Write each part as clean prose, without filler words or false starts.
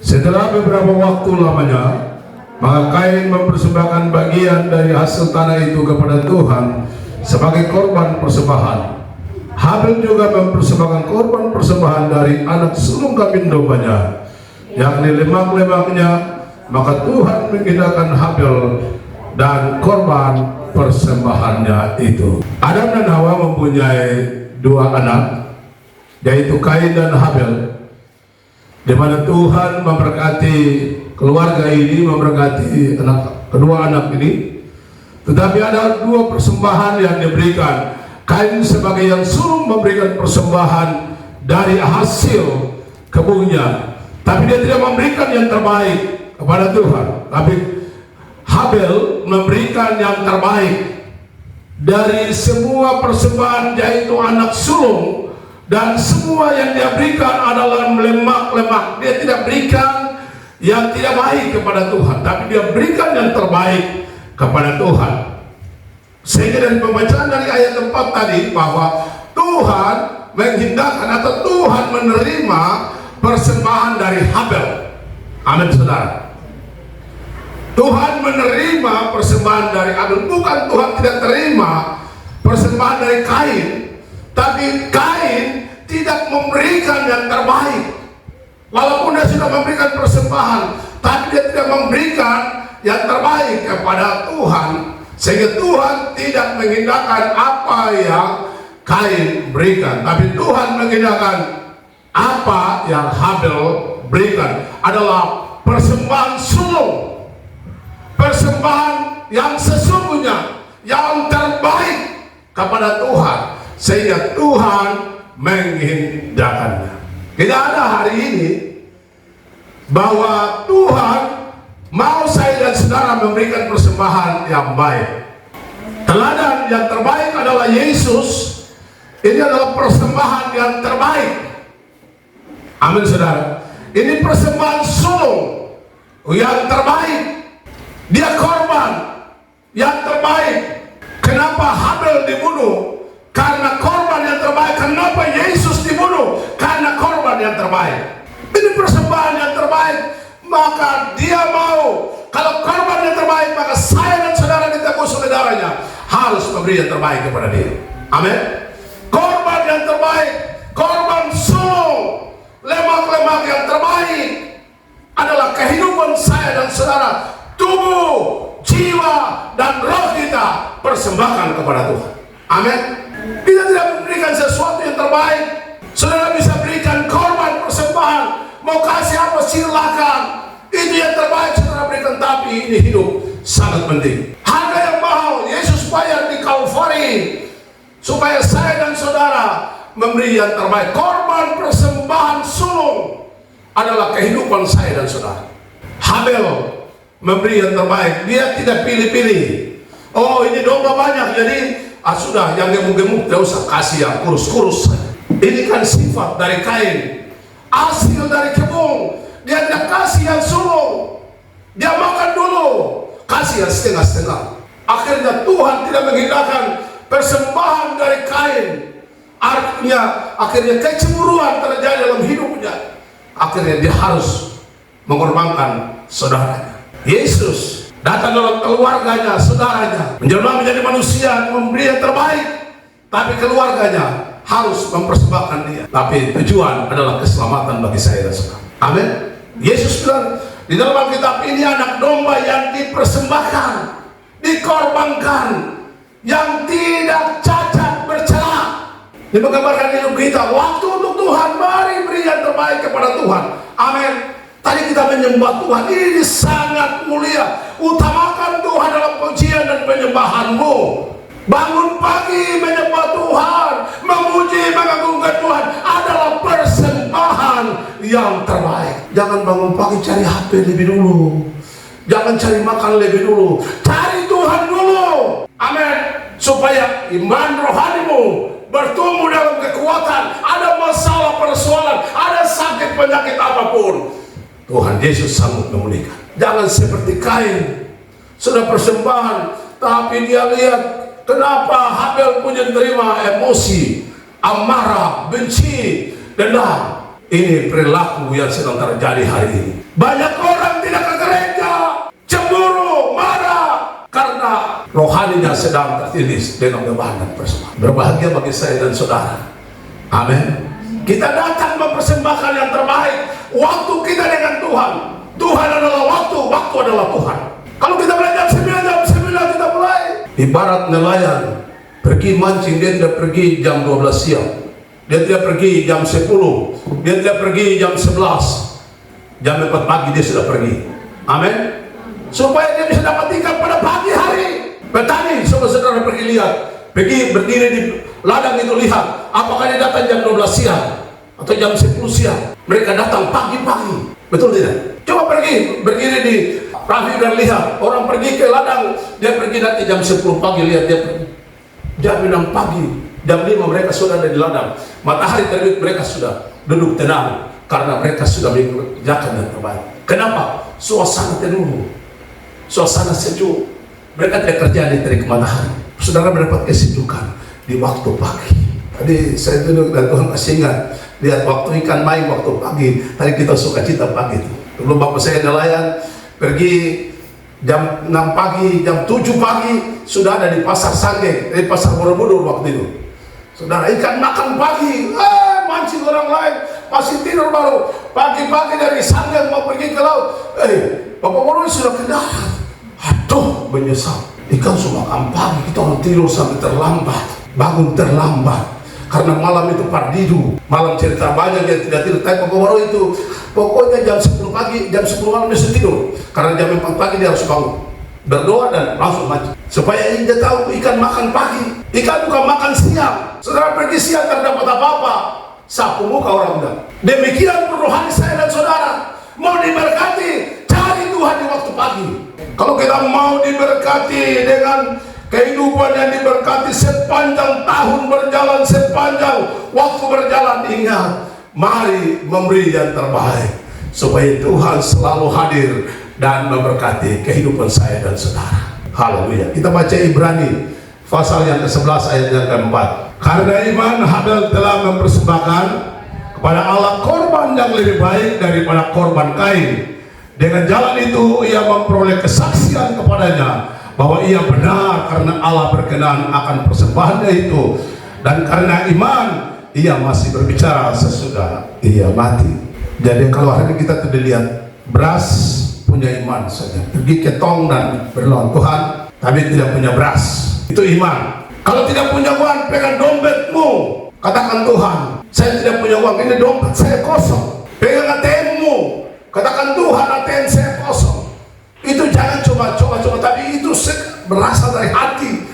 Setelah beberapa waktu lamanya, maka Kain mempersembahkan bagian dari hasil tanah itu kepada Tuhan sebagai korban persembahan. Habel juga mempersembahkan korban persembahan dari anak sulung kambing dombanya, yakni lemak-lemaknya. Maka Tuhan menghinakan Habel dan korban persembahannya itu. Adam dan Hawa mempunyai dua anak, yaitu Kain dan Habel, di mana Tuhan memberkati keluarga ini, memberkati kedua anak ini. Tetapi ada dua persembahan yang diberikan. Kain sebagai yang sulung memberikan persembahan dari hasil kebunnya, tapi dia tidak memberikan yang terbaik kepada Tuhan. Tapi Habel memberikan yang terbaik dari semua persembahan, yaitu anak sulung, dan semua yang dia berikan adalah lemak-lemak. Dia tidak berikan yang tidak baik kepada Tuhan, tapi dia berikan yang terbaik kepada Tuhan. Sehingga dari pembacaan dari ayat 4 tadi, bahwa Tuhan menghindarkan atau Tuhan menerima persembahan dari Habel. Amin, saudara. Tuhan menerima persembahan dari Habel. Bukan Tuhan tidak terima persembahan dari Kain, tapi Kain tidak memberikan yang terbaik. Walaupun dia sudah memberikan persembahan, tapi dia tidak memberikan yang terbaik kepada Tuhan, sehingga Tuhan tidak mengindahkan apa yang Kain berikan, tapi Tuhan mengindahkan apa yang Habel berikan. Adalah persembahan sulung, persembahan yang sesungguhnya, yang terbaik kepada Tuhan, sehingga Tuhan mengindahkannya. Tidak ada hari ini bahwa Tuhan mau saya dan saudara memberikan persembahan yang baik. Teladan yang terbaik adalah Yesus. Ini adalah persembahan yang terbaik. Amin, saudara. Ini persembahan sulung yang terbaik. Dia korban yang terbaik. Kenapa Habel dibunuh? Karena korban yang terbaik. Kenapa Yesus dibunuh? Karena korban yang terbaik. Ini persembahan yang terbaik. Maka dia mau, kalau korban yang terbaik, maka saya dan saudara ditebus oleh darahnya harus memberi yang terbaik kepada dia. Amin. Korban yang terbaik, korban sulung, lemak-lemak yang terbaik adalah kehidupan saya dan saudara. Tubuh, jiwa, dan roh kita persembahkan kepada Tuhan. Amin. Kita tidak memberikan sesuatu yang terbaik. Saudara bisa berikan korban persembahan, mau kasih apa silakan, itu yang terbaik saudara berikan. Tapi ini hidup sangat penting. Harga yang mahal Yesus bayar di Kalvari supaya saya dan saudara memberi yang terbaik. Korban persembahan sulung adalah kehidupan saya dan saudara. Habel memberi yang terbaik. Dia tidak pilih-pilih. Oh, ini domba banyak, jadi sudah yang gemuk-gemuk tidak usah, kasih yang kurus-kurus. Ini kan sifat dari Kain, hasil dari kebun. Dia tidak kasih yang sulung, dia makan dulu, kasih yang setengah-setengah. Akhirnya Tuhan tidak mengindahkan persembahan dari Kain. Artinya akhirnya kecemburuan terjadi dalam hidupnya. Akhirnya dia harus mengorbankan saudaranya. Yesus datang dalam keluarganya, saudaranya, menjelma menjadi manusia, memberi yang terbaik, tapi keluarganya harus mempersembahkan dia. Tapi tujuan adalah keselamatan bagi saya dan saudara. Amin. Yesus bilang di dalam Alkitab, ini anak domba yang dipersembahkan, dikorbankan, yang tidak cacat bercela. Ini menggambarkan hidup kita. Waktu untuk Tuhan, mari beri yang terbaik kepada Tuhan. Amin. Tadi kita menyembah Tuhan, ini sangat mulia. Utamakan Tuhan dalam pujian dan penyembahanmu. Bangun pagi menyembah Tuhan, memuji, mengagungkan Tuhan adalah persembahan yang terbaik. Jangan bangun pagi cari HP lebih dulu, jangan cari makan lebih dulu, cari Tuhan dulu. Amin. Supaya iman rohanimu bertumbuh dalam kekuatan. Ada masalah, persoalan, ada sakit, penyakit apapun, Tuhan Yesus sanggup memulihkan. Jangan seperti Kain, sudah persembahan, tapi dia lihat kenapa Habel punya terima emosi, amarah, benci, dendam. Ini perilaku yang sedang terjadi hari ini. Banyak orang tidak ke gereja, cemburu, marah, karena rohaninya sedang tertindih dengan beban dan persembahan. Berbahagia bagi saya dan saudara. Amin. Kita datang mempersembahkan yang terbaik. Waktu kita dengan Tuhan. Tuhan adalah waktu, waktu adalah Tuhan. Kalau kita belajar jam 9 kita mulai. Ibarat nelayan pergi mancing, dia tidak pergi jam 12 siang. Dia tidak pergi jam 10. Dia tidak pergi jam 11. Jam 4 pagi dia sudah pergi. Amin. Supaya dia bisa dapat ikan pada pagi hari. Petani, saudara-saudara pergi lihat. Pergi berdiri di ladang itu, lihat apakah dia datang jam 12 siang atau jam 10 siang. Mereka datang pagi-pagi. Betul tidak? Coba pergi berdiri di pagi dan lihat orang pergi ke ladang, dia pergi nanti jam 10 pagi, lihat dia pergi. Jam 6 pagi, jam 5 mereka sudah ada di ladang. Matahari terbit mereka sudah duduk tenang karena mereka sudah mengerjakan yang terbaik. Kenapa? Suasana teduh, suasana sejuk. Mereka tidak kerja di terik matahari. Saudara mendapat kesejukan di waktu pagi. Tadi saya duduk dan Tuhan masih ingat, lihat waktu ikan main waktu pagi. Tadi kita suka cita pagi itu. Dulu bapak saya nelayan, pergi jam 6 pagi, jam 7 pagi sudah ada di pasar Sangge, di pasar Borobudur waktu itu. Saudara, ikan makan pagi, mancing orang lain masih tidur baru pagi-pagi dari Sangge mau pergi ke laut. Bapak baru sudah ke darat. Aduh, menyesal. Ikan semua makan pagi, kita orang tidur sampai terlambat, bangun terlambat karena malam itu pardidu. Malam cerita banyak yang tidak tidur. Tapi Bapak baru itu pokoknya jam 10 pagi, jam 10 malam dia tidur karena jam 4 pagi dia harus bangun, berdoa dan langsung mati supaya dia tahu ikan makan pagi. Ikan bukan makan siang. Saudara pergi siang tak dapat apa-apa, sapu muka orang bilang. Demikian rohani saya dan saudara. Mau diberkati, cari Tuhan di waktu pagi. Kalau kita mau diberkati dengan kehidupan yang diberkati sepanjang tahun berjalan, sepanjang waktu berjalan, ingat, mari memberi yang terbaik supaya Tuhan selalu hadir dan memberkati kehidupan saya dan saudara. Haleluya. Kita baca Ibrani pasal yang ke-11 ayat yang ke-4. Karena iman Habel telah mempersembahkan kepada Allah korban yang lebih baik daripada korban Kain. Dengan jalan itu ia memperoleh kesaksian kepadanya bahwa ia benar karena Allah berkenan akan persembahannya itu, dan karena iman ia masih berbicara sesudah ia mati. Jadi kalau hari ini kita tidak lihat beras punya iman saja, pergi ke tong dan berlawan Tuhan tapi tidak punya beras, itu iman. Kalau tidak punya uang, pegang dompetmu, katakan Tuhan saya tidak punya uang, ini dompet saya kosong. Pegang ATM-mu, katakan Tuhan ATM saya kosong. Itu jangan coba-coba, tapi itu berasal dari hati,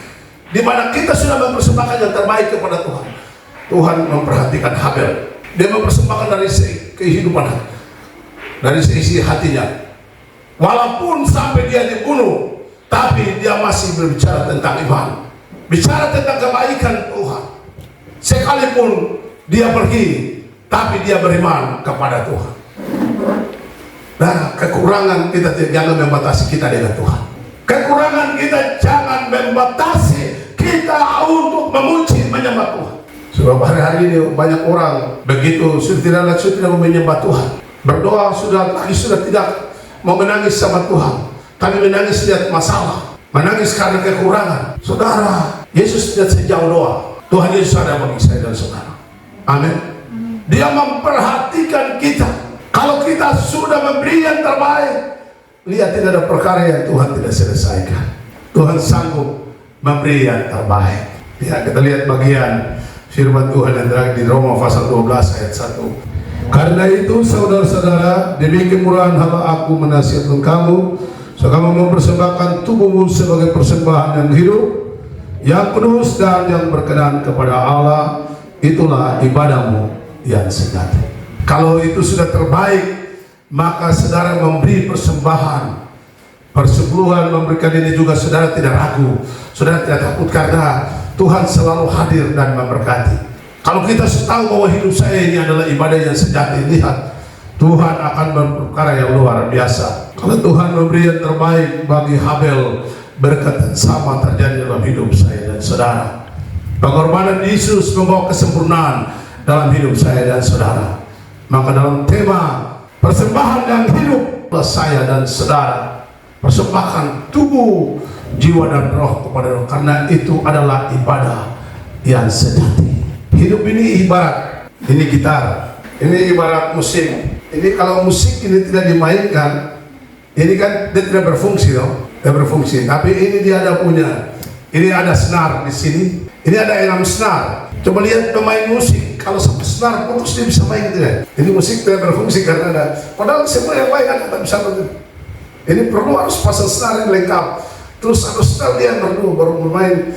di mana kita sudah mempersembahkan yang terbaik kepada Tuhan. Tuhan memperhatikan Habel, dia mempersembahkan dari kehidupan, dari seisi hatinya. Walaupun sampai dia dibunuh, tapi dia masih berbicara tentang iman, bicara tentang kebaikan Tuhan. Sekalipun dia pergi, tapi dia beriman kepada Tuhan. Nah, kekurangan kita jangan membatasi kita dengan Tuhan. Kekurangan kita jangan membatasi kita untuk memuji, menyembah Tuhan. Sebab hari-hari ini banyak orang begitu sudah tidak menyembah Tuhan. Berdoa sudah tidak mau menangis sama Tuhan, tapi menangis lihat masalah, menangis karena kekurangan. Saudara, Yesus tidak sejauh doa. Tuhan Yesus ada bagi saya dan saudara. Amin. Dia memperhatikan kita. Kalau kita sudah memberi yang terbaik, lihat tidak ada perkara yang Tuhan tidak selesaikan. Tuhan sanggup memberi yang terbaik. Ya, kita lihat bagian firman Tuhan yang terakhir di Roma pasal 12 ayat 1. Karena itu saudara-saudara, demi kemurahan hamba aku menasihatkan kamu, supaya kamu mempersembahkan tubuhmu sebagai persembahan yang hidup, yang kudus dan yang berkenan kepada Allah. Itulah ibadahmu yang sejati. Kalau itu sudah terbaik, maka saudara memberi persembahan, persepuluhan, memberikan ini juga saudara tidak ragu, saudara tidak takut karena Tuhan selalu hadir dan memberkati. Kalau kita tahu bahwa hidup saya ini adalah ibadah yang sejati, lihat Tuhan akan berperkara yang luar biasa. Kalau Tuhan memberi yang terbaik bagi Habel, berkat sama terjadi dalam hidup saya dan saudara. Pengorbanan Yesus membawa kesempurnaan dalam hidup saya dan saudara. Maka dalam tema persembahan yang hidup, saya dan saudara persembahkan tubuh, jiwa dan roh kepada Roh, karena itu adalah ibadah yang sejati. Hidup ini ibarat, ini gitar, ini ibarat musik. Ini kalau musik ini tidak dimainkan, ini kan dia tidak berfungsi, loh. Tidak berfungsi. Tapi ini dia ada punya. Ini ada senar di sini. Ini ada 6 senar. Coba lihat pemain musik, kalau satu senar putus dia bisa main tidak? Ini musik tidak berfungsi karena ada. Padahal semua yang lain kan tak bisa begitu. Ini perlu harus pasang senar yang lengkap. Terus harus tahu dia baru bermain.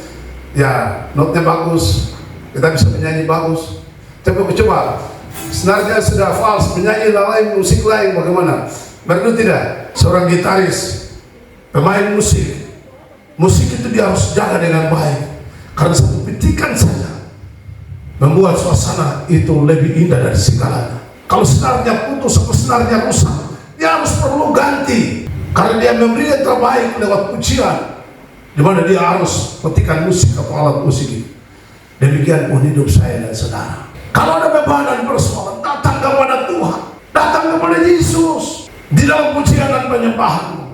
Ya, notnya bagus. Kita bisa menyanyi bagus. Coba. Senarnya sudah fals, menyanyi lain, musik lain, bagaimana? Merdu tidak? Seorang gitaris, pemain musik, musik itu dia harus jaga dengan baik. Karena satu petikan saja membuat suasana itu lebih indah dari segalanya. Kalau senarnya putus atau senarnya rusak, dia harus perlu ganti. Karena dia memberi yang terbaik lewat pujian, di mana dia harus petikan musik atau alat musik itu. Demikian pun hidup saya dan saudara. Kalau ada beban dan persoalan, datang kepada Tuhan, datang kepada Yesus di dalam pujian dan penyembahan.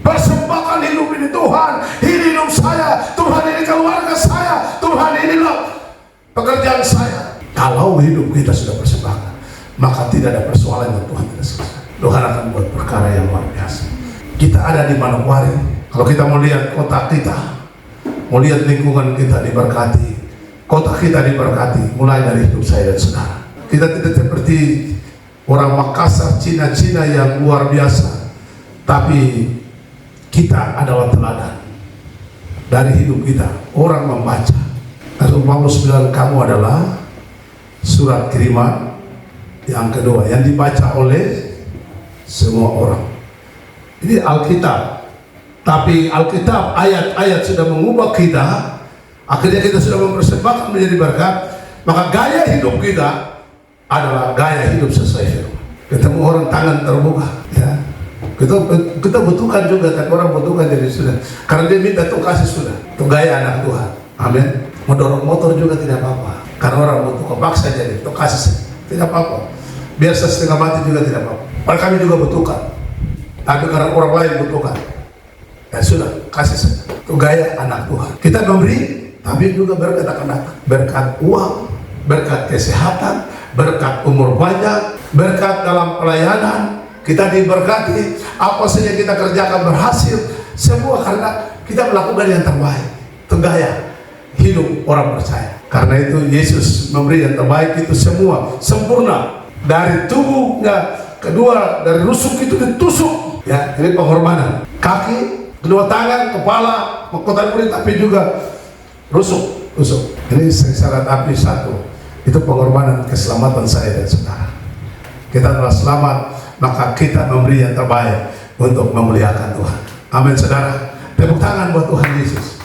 Persembahkan hidup ini Tuhan, ini hidup saya, Tuhan ini keluarga saya, Tuhan inilah pekerjaan saya. Kalau hidup kita sudah persembahkan, maka tidak ada persoalan yang Tuhan tidak selesai. Tuhan akan buat perkara yang luar biasa. Kita ada di Manokwari. Kalau kita mau lihat kota kita, mau lihat lingkungan kita diberkati, kota kita diberkati, mulai dari hidup saya dan saudara. Kita tidak seperti orang Makassar, Cina yang luar biasa, tapi kita adalah teladan. Dari hidup kita, orang membaca. Rasul Paulus bilang, kamu adalah surat kiriman yang kedua, yang dibaca oleh semua orang. Ini Alkitab. Tapi Alkitab, ayat-ayat sudah mengubah kita. Akhirnya kita sudah mempersembahkan menjadi berkat. Maka gaya hidup kita adalah gaya hidup sesuai firman. Ketemu orang tangan terbuka, ya. Kita butuhkan juga, kan orang butuhkan, jadi sudah. Karena dia minta tuh kasih sudah. Itu gaya anak Tuhan. Amin. Mau dorong motor juga tidak apa-apa. Karena orang butuh, kepaksa jadi, tuh kasih tidak apa-apa. Biar setengah mati juga tidak apa-apa. Padahal kami juga butuhkan. Tapi karena orang lain butuhkan, ya sudah, kasih saja. Itu gaya anak Tuhan. Kita memberi, tapi juga berkat akan datang. Berkat uang, berkat kesehatan, berkat umur panjang, berkat dalam pelayanan. Kita diberkati, apa saja kita kerjakan berhasil, semua karena kita melakukan yang terbaik. Itu gaya hidup orang percaya. Karena itu Yesus memberi yang terbaik itu semua sempurna. Dari tubuhnya, kedua dari rusuk itu ditusuk. Ya, ini penghormatan. Kaki, kedua tangan, kepala, mahkota kulit, tapi juga rusuk. Ini syarat api satu. Itu pengorbanan keselamatan saya dan saudara. Kita telah selamat, maka kita memberi yang terbaik untuk memuliakan Tuhan. Amin, saudara. Tepuk tangan buat Tuhan Yesus.